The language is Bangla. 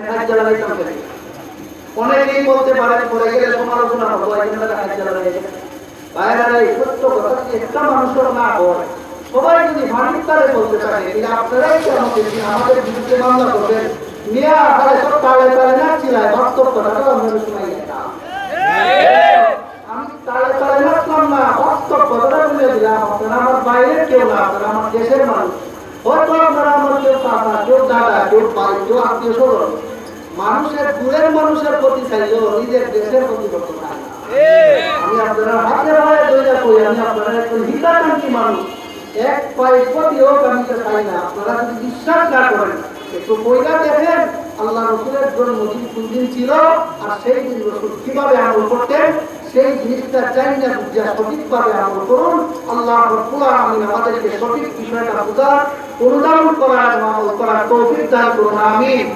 হাত জ্বালাইতাম কেন? অনেকেই বলতে পারেন পরে গেলে সমালোচনা হবো এই জন্য হাত জ্বালাইয়া গেছে। বাইরে এই সত্য কথা যদি একটা মানুষের না হয়, সবাই যদি মানিক তারে বলতে পারে যে আপনারাই আমাদের বিরুদ্ধে মামলা করবেন, মিয়া তাহলে সব তালে তালে নাচছিলাম, বাস্তব কথাটা আমরা শোনাই না। আমি তালে তালে নাচলাম না, বাস্তব কথাটা বলে দিলাম। আপনারা আমার বাইরের কেউ না, আপনারা আমার দেশের মানুষ। হয়তো আপনারা আমার কেউ কাকা, কেউ দাদা, কেউ ভাই, কেউ আত্মীয় স্বজন। মানুষের দূরের মানুষের প্রতি চাইলেও নিজের দেশের প্রতি করতে চাই না। আমি আপনারা হাতের হাতে দইয়া কই, আমি আপনারা একজন হিতাকাঙ্ক্ষী মানুষ। এক পয়সাটি হোক আমি তো চাই না। আপনারা যদি বিশ্বাস না করেন, একটু কইরা দেখেন আল্লাহ রসুলের জন্মদিন কোন দিন ছিল, আর সেই দিন রসুল কিভাবে আমল করতেন, সেই জিনিসটা চাই না বুঝা সঠিকভাবে আমল করুন। আল্লাহ রাব্বুল আলামিন আমাদেরকে সঠিক বিষয়টা বুঝার, অনুধাবন করার, আমল করার তৌফিক দান করুন। আমিন।